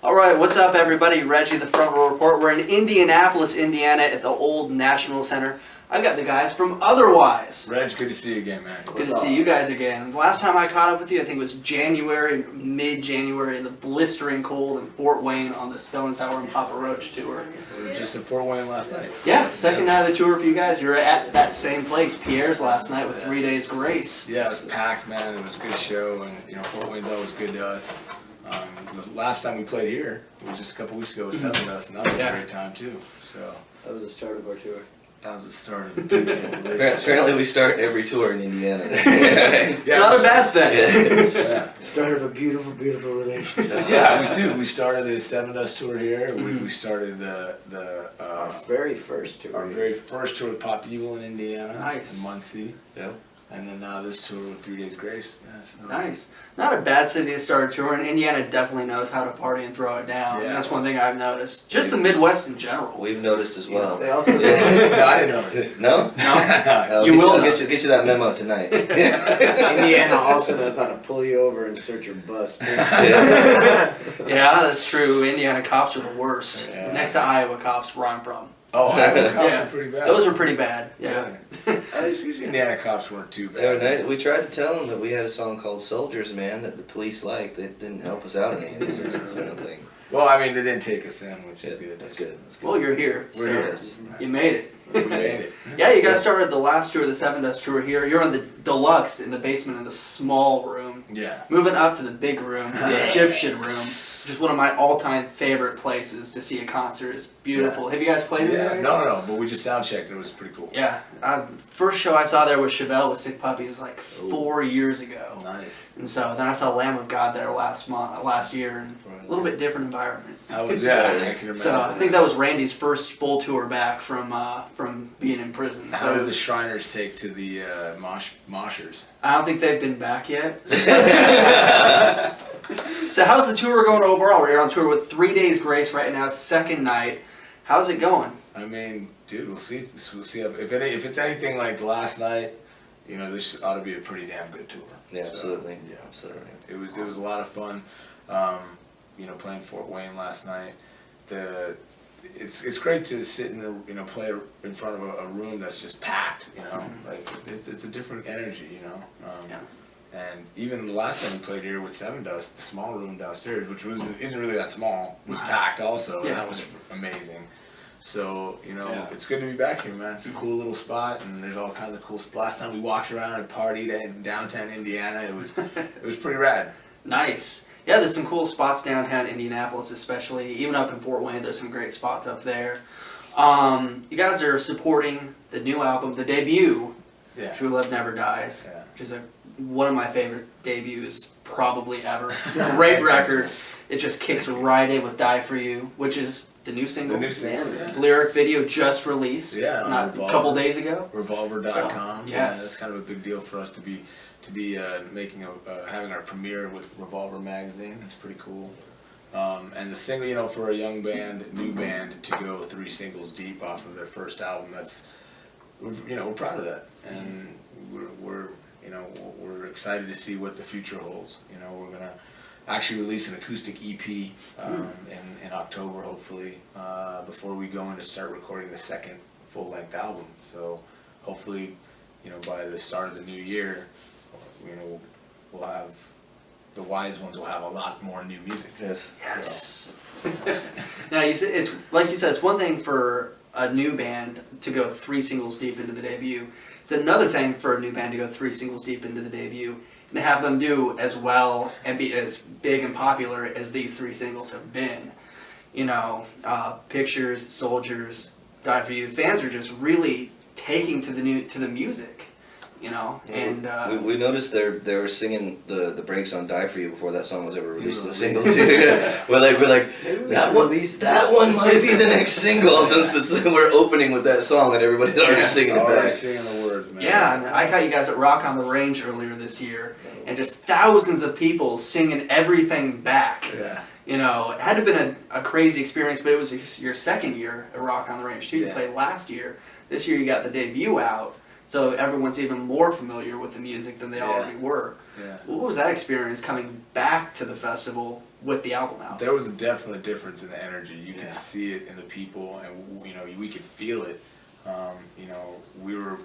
All right, what's up, everybody? Reggie, the Front Row Report. We're in Indianapolis, Indiana, at the old National Center. I've got the guys from Otherwise. Reg, good to see you again, man. Good to see you guys again. Last time I caught up with you, I think it was January, mid-January, in the blistering cold in Fort Wayne on the Stone Sour and Papa Roach tour. We were just in Fort Wayne last night. Yeah, second night of the tour for you guys. You were at that same place, Pierre's, last night with 3 Days Grace. Yeah, it was packed, man. It was a good show, and Fort Wayne's always good to us. The last time we played here, it was just a couple weeks ago with Seven Dust, and that was a great time too. So that was the start of our tour. That was the start of the beautiful relationship. Apparently we start every tour in Indiana. Yeah, not a bad thing. Yeah. Start of a beautiful, beautiful relationship. Yeah, we do. We started the Seven Dust tour here. We started our very first tour. Our very first tour with Pop Evil in Indiana. Nice. In Muncie. Yeah. And then now this tour with 3 Days Grace. Yeah, so. Nice. Not a bad city to start a tour, and Indiana definitely knows how to party and throw it down. Yeah. That's one thing I've noticed. Just the Midwest in general. We've noticed as well. They also No, I didn't know this. No? No? You will get you that memo tonight. Indiana also knows how to pull you over and search your bus too. Yeah, that's true. Indiana cops are the worst. Yeah. Next to Iowa cops, where I'm from. Oh, Iowa cops Yeah. are pretty bad. Those are pretty bad. Yeah. These Indiana cops weren't too They were bad. nice. We tried to tell them that we had a song called Soldiers, Man, that the police liked. They didn't help us out any of this thing. Well, I mean, they didn't take us in, which is good. That's good. That's good. Well, you're here. We're so here. Yes. You made it. We made it. Yeah, you guys started the last tour, the Seven Dust tour here. You're on the deluxe in the basement in the small room. Yeah. Moving up to the big room, the Egyptian room. Just one of my all-time favorite places to see a concert. It's beautiful. Have you guys played Yeah. it? No, but we just sound checked. It was pretty cool. Yeah. First show I saw there was Chevelle with Sick Puppies like 4 years ago. Nice. And so then I saw Lamb of God there last year, and a little bit different environment. I was, I can imagine. So I think that was Randy's first full tour back from being in prison. How So did the Shriners take to the moshers? I don't think they've been back yet. So how's the tour going overall? We're on tour with 3 Days Grace right now, second night. How's it going? I mean, dude, we'll see. We'll see if it's anything like last night. This ought to be a pretty damn good tour. Yeah, So, absolutely. Yeah, Absolutely. It was a lot of fun. Playing Fort Wayne last night. It's great to sit in play in front of a room that's just packed. Like it's a different energy. Yeah. And even the last time we played here with Seven Dust, the small room downstairs, which isn't really that small, was packed also, and that was amazing. So, it's good to be back here, man. It's a cool little spot, and there's all kinds of cool stuff. Last time we walked around and partied in downtown Indiana, it was pretty rad. Nice. Yeah, there's some cool spots downtown Indianapolis, especially. Even up in Fort Wayne, there's some great spots up there. You guys are supporting the new album, the debut, True Love Never Dies, which is one of my favorite debuts probably ever. Great record. It just kicks right in with Die For You, which is the new single. The new single, yeah. Lyric video just released. Yeah, not a couple days ago. Revolver.com. So, Yeah, yes. that's kind of a big deal for us to be making having our premiere with Revolver magazine. It's pretty cool. And the single, for a young band, new band, to go 3 singles deep off of their first album, we're proud of that, and we're excited to see what the future holds. We're gonna actually release an acoustic EP in October, hopefully, before we go in to start recording the second full-length album. So hopefully, by the start of the new year, we'll have the wise ones will have a lot more new music. Yes. Yes. Now you said it's like you said, it's one thing for a new band to go 3 singles deep into the debut. It's another thing for a new band to go 3 singles deep into the debut and to have them do as well and be as big and popular as these 3 singles have been. Pictures, Soldiers, Die For You. Fans are just really taking to the music. And we noticed they were singing the breaks on Die For You before that song was ever released as a single too. we're like that one might be the next single since we're opening with that song and everybody's already singing it back. Singing the words, man. Yeah, and I caught you guys at Rock on the Range earlier this year, and just thousands of people singing everything back. Yeah. It had to have been a crazy experience, but it was your second year at Rock on the Range too. You played last year. This year you got the debut out. So everyone's even more familiar with the music than they already were. Yeah. What was that experience coming back to the festival with the album out? There was a definite difference in the energy. You could see it in the people, and you know, we could feel it. You know, we were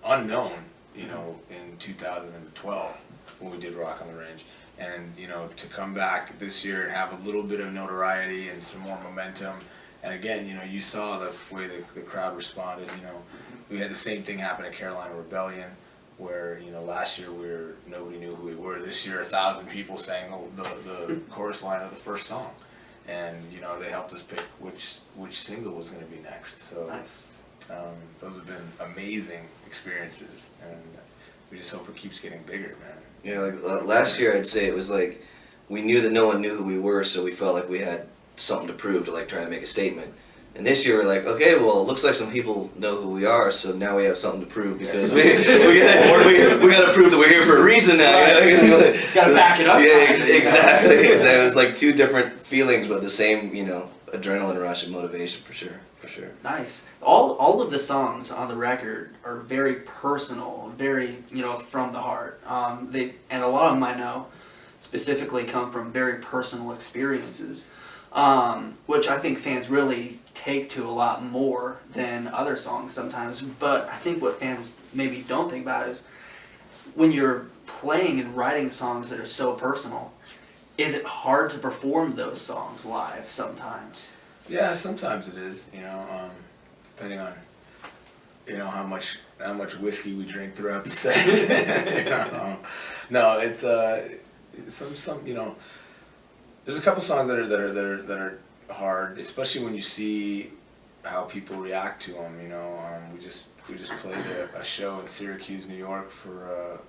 unknown, you know, in 2012 when we did Rock on the Range. And, you know, to come back this year and have a little bit of notoriety and some more momentum. And again, you know, you saw the way the crowd responded. You know, we had the same thing happen at Carolina Rebellion, where, you know, last year nobody knew who we were. This year, 1,000 people sang the chorus line of the first song. And, you know, they helped us pick which single was going to be next. So Nice. Those have been amazing experiences, and we just hope it keeps getting bigger, man. Yeah, like last year I'd say it was like we knew that no one knew who we were, so we felt like we had something to prove to like try to make a statement. And this year we're like, okay, well, it looks like some people know who we are, so now we have something to prove because we got to prove that we're here for a reason now. You know? Got to back it up. Yeah, exactly. It's like two different feelings, but the same, you know, adrenaline rush and motivation for sure. Nice. All of the songs on the record are very personal, very, you know, from the heart. And a lot of them I know specifically come from very personal experiences, which I think fans really take to a lot more than other songs sometimes. But I think what fans maybe don't think about is when you're playing and writing songs that are so personal, is it hard to perform those songs live sometimes? Yeah, sometimes it is, you know, depending on, you know, how much whiskey we drink throughout the set. You know, no, it's some you know, there's a couple songs that are hard, especially when you see how people react to them. You know, we just played a show in Syracuse, New York for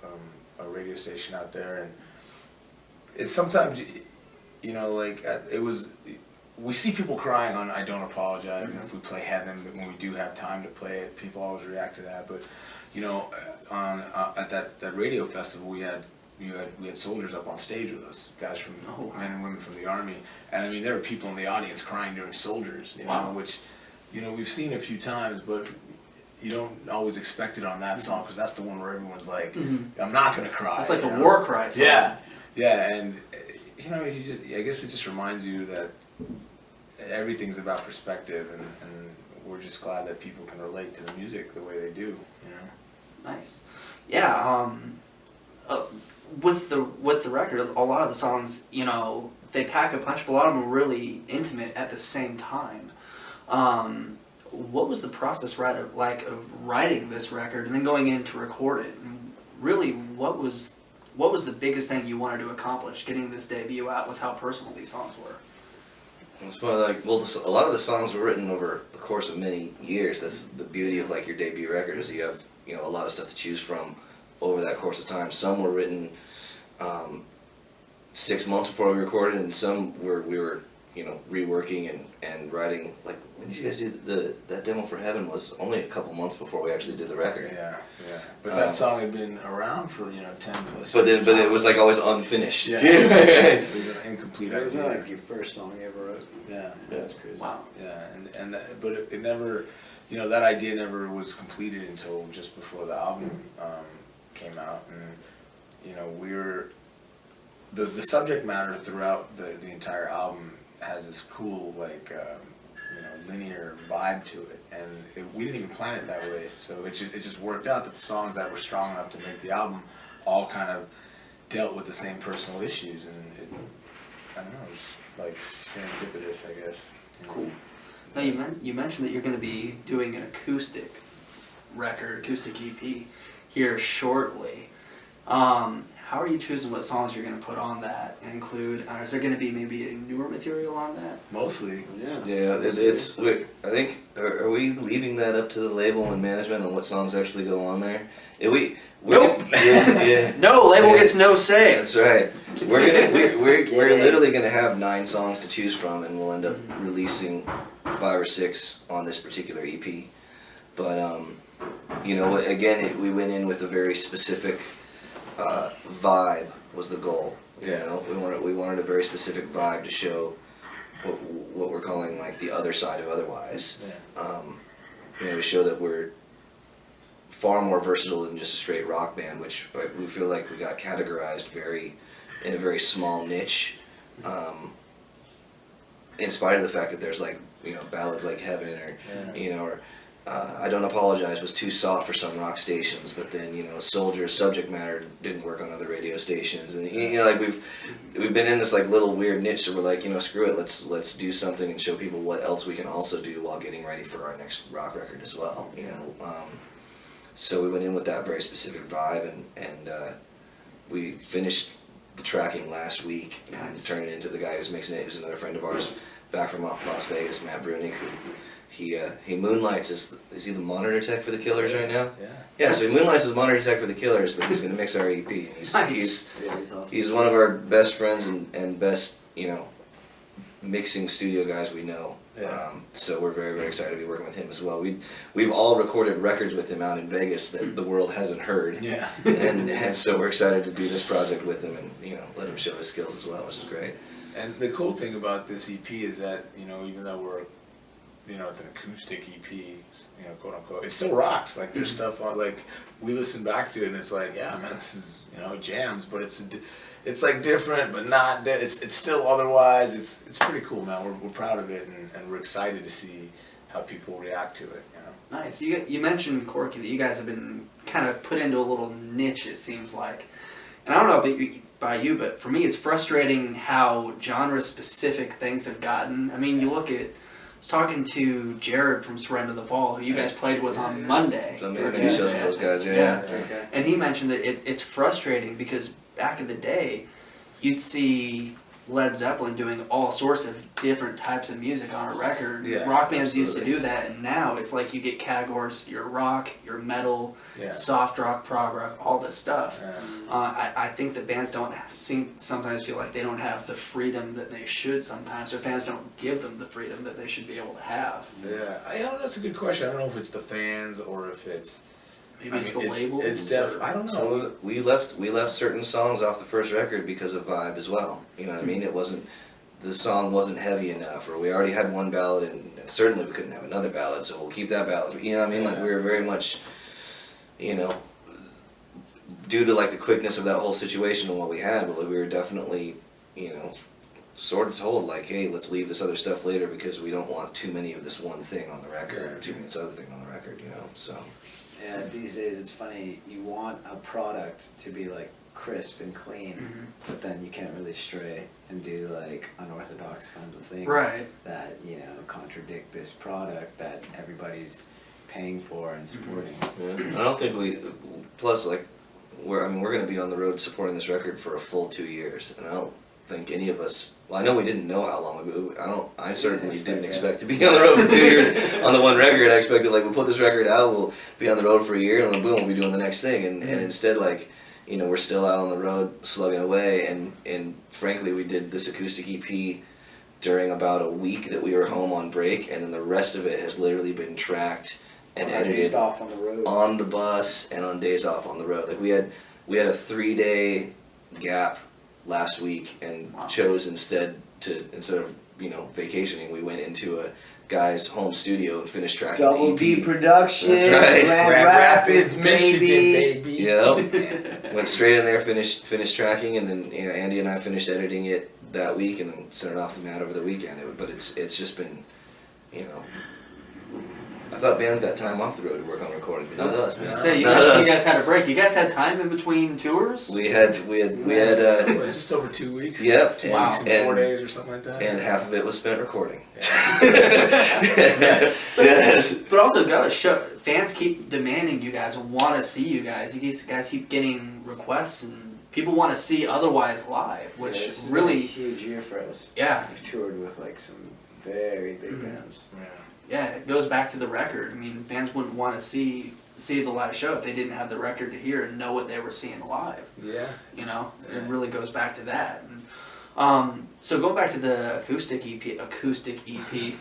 a radio station out there, and it's sometimes, you know, like it was. We see people crying on "I Don't Apologize," and if we play "Heaven," but when we do have time to play it, people always react to that. But you know, at that radio festival, we had soldiers up on stage with us, guys from men and women from the Army, and I mean there were people in the audience crying during "Soldiers," you know, which, you know, we've seen a few times, but you don't always expect it on that song because that's the one where everyone's like, "I'm not gonna cry." It's like the war cry song. Yeah, and you know, I guess it just reminds you that everything's about perspective, and we're just glad that people can relate to the music the way they do, you know. Nice. Yeah, with the record, a lot of the songs, you know, they pack a punch, but a lot of them are really intimate at the same time. What was the process like of writing this record and then going in to record it? And really, what was the biggest thing you wanted to accomplish getting this debut out with how personal these songs were? It's funny, like, well, a lot of the songs were written over the course of many years. That's the beauty of like your debut record, is you have, you know, a lot of stuff to choose from over that course of time. Some were written 6 months before we recorded, and some we were, you know, reworking and writing. Like, when did you guys do that demo for "Heaven"? Was only a couple months before we actually did the record. Yeah. But that song had been around for, you know, 10 plus but years. But it was like always unfinished. Yeah. It was an incomplete It was idea. not like your first song you ever wrote. Yeah. That's crazy. Wow. Yeah, but it never, you know, that idea never was completed until just before the album came out, and you know, the subject matter throughout the entire album has this cool, like, you know, linear vibe to it, and we didn't even plan it that way, so it just worked out that the songs that were strong enough to make the album all kind of dealt with the same personal issues, and I don't know, it was just like serendipitous, I guess. You know? Cool. Now you mentioned that you're going to be doing an acoustic EP here shortly. How are you choosing what songs you're going to put on that and include? Is there going to be maybe newer material on that? Mostly. Yeah, I think, are we leaving that up to the label and management on what songs actually go on there? Nope. Yeah. No, label gets no say. That's right. We're literally gonna have 9 songs to choose from, and we'll end up releasing 5 or 6 on this particular EP. But you know, again, we went in with a very specific vibe was the goal. You know, we wanted a very specific vibe to show what we're calling like the other side of otherwise. You know, to show that we're far more versatile than just a straight rock band, which we feel like we got categorized in a very small niche, in spite of the fact that there's like, you know, ballads like Heaven or, you know, or I Don't Apologize was too soft for some rock stations, but then, you know, Soldier's subject matter didn't work on other radio stations, and you know, like we've been in this like little weird niche, so we're like, you know, screw it, let's do something and show people what else we can also do while getting ready for our next rock record as well, you know. So we went in with that very specific vibe, and we finished the tracking last week. Nice. Turned it into the guy who's mixing it, who's another friend of ours back from Las Vegas, Matt Brunig, who he moonlights is he the monitor tech for the Killers right now? Yeah, so he moonlights as monitor tech for the Killers, but he's gonna mix our EP. And Nice. he's one of our best friends and best, you know, mixing studio guys we know. So we're very, very excited to be working with him as well. We've all recorded records with him out in Vegas that the world hasn't heard. Yeah. and so we're excited to do this project with him and, you know, let him show his skills as well, which is great. And the cool thing about this EP is that, you know, even though we're, you know, it's an acoustic EP, you know, quote unquote, it still rocks. Like there's stuff on, like we listen back to it and it's like, yeah, man, this is, you know, jams, but it's like different, but not. It's still otherwise. It's pretty cool, man. We're proud of it, and we're excited to see how people react to it. You know. Nice. You mentioned, Corky, that you guys have been kind of put into a little niche, it seems like. And I don't know about you, but for me, it's frustrating how genre-specific things have gotten. I mean, you look at. I was talking to Jared from Surrender the Fall, who you guys played with on Monday. So many shows with those guys, yeah. And he mentioned that it's frustrating because back in the day, you'd see Led Zeppelin doing all sorts of different types of music on a record. Yeah, rock bands used to do that, and now it's like you get categories, your rock, your metal, soft rock, prog rock, all this stuff. I think that bands sometimes feel like they don't have the freedom that they should sometimes, or fans don't give them the freedom that they should be able to have. Yeah, I don't know, that's a good question. I don't know if it's the fans or if it's... Maybe it's the labels. I don't know. So we left certain songs off the first record because of vibe as well. You know what I mean? The song wasn't heavy enough, or we already had one ballad, and certainly we couldn't have another ballad, so we'll keep that ballad. You know what I mean? Like we were very much, you know, due to like the quickness of that whole situation and what we had, well, we were definitely, you know, sort of told like, hey, let's leave this other stuff later because we don't want too many of this one thing on the record, or too many of this other thing on the record, you know, so. Yeah, these days it's funny, you want a product to be like crisp and clean, but then you can't really stray and do like unorthodox kinds of things that, you know, contradict this product that everybody's paying for and supporting. I don't think plus like, we're going to be on the road supporting this record for a full 2 years, and I don't think any of us, well, I know we didn't know how long, I certainly didn't expect to be on the road for 2 years on the one record. I expected like, we'll put this record out, we'll be on the road for a year, and then boom, we'll be doing the next thing, and instead like, you know, we're still out on the road slugging away, and frankly we did this acoustic EP during about a week that we were home on break, and then the rest of it has literally been tracked and edited days off on the road, on the bus, and on days off on the road. Like we had a 3-day gap last week, and chose instead of, you know, vacationing, we went into a guy's home studio and finished tracking Double the EP. B Productions, That's right. Grand Rapids, Michigan, baby. Yep. Went straight in there, finished tracking, and then, you know, Andy and I finished editing it that week, and then sent it off to Matt over the weekend. But it's just been, you know, I thought bands got time off the road to work on recording, but not us. Man. So you guys had a break. You guys had time in between tours? We had just over 2 weeks. Yep. 2 weeks and 4 days or something like that. And half of it was spent recording. Yes. But also, fans keep demanding you guys, want to see you guys. You guys keep getting requests, and people want to see Otherwise live, which it's really a huge year for us. Yeah. We've toured with like some very big bands. Yeah, it goes back to the record. I mean, fans wouldn't want to see the live show if they didn't have the record to hear and know what they were seeing live. Yeah. You know, it really goes back to that. And, so going back to the acoustic EP, do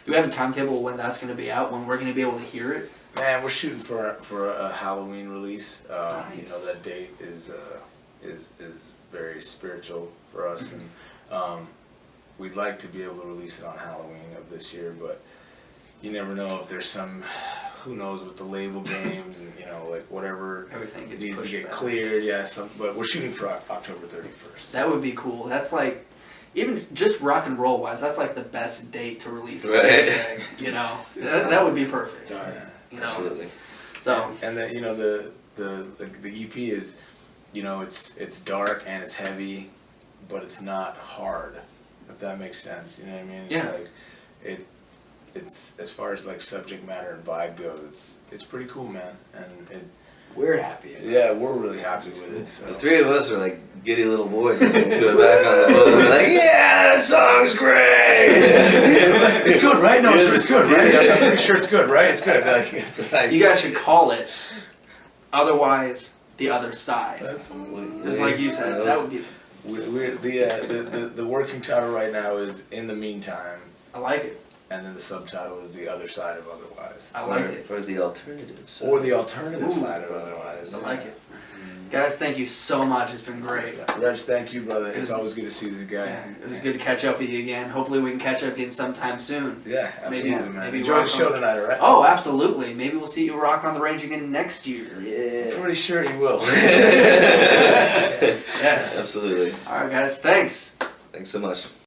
we have a timetable when that's going to be out, when we're going to be able to hear it? Man, we're shooting for a Halloween release. Nice. You know, that date is very spiritual for us, and we'd like to be able to release it on Halloween of this year, but you never know if there's some who knows with the label games and like whatever Everything gets needs to pushed get back. cleared. Yeah, but we're shooting for October 31st. That would be cool. That's like, even just rock and roll wise, that's like the best date to release Right. anything, that would be perfect. Yeah. Absolutely. So and the EP is, it's dark and it's heavy, but it's not hard. If that makes sense, you know what I mean? It's Yeah. like it's as far as like subject matter and vibe goes, it's pretty cool, man. And We're happy. we're really happy with it. So. The three of us are like giddy little boys listening to it back on the boat. We're like, yeah, that song's great. It's good, right? No, it's good, right? I'm pretty sure it's good, right? It's good. Like, you guys should call it Otherwise the Other Side. Absolutely. Just like you said, that would be. The working title right now is In the Meantime, I like it. and then the subtitle is The Other Side of Otherwise. I like it. Or the alternatives. Or the alternative Ooh. side of Otherwise. I like it. Guys, thank you so much. It's been great. Reg, thank you, brother. It's always good to see this guy. Yeah, it was good to catch up with you again. Hopefully we can catch up again sometime soon. Yeah, absolutely, Maybe- man. maybe Enjoy rock the show on- tonight, alright? Oh, absolutely. Maybe we'll see you rock on the range again next year. Yeah. I'm pretty sure you will. Yes. Absolutely. All right, guys. Thanks. Thanks so much.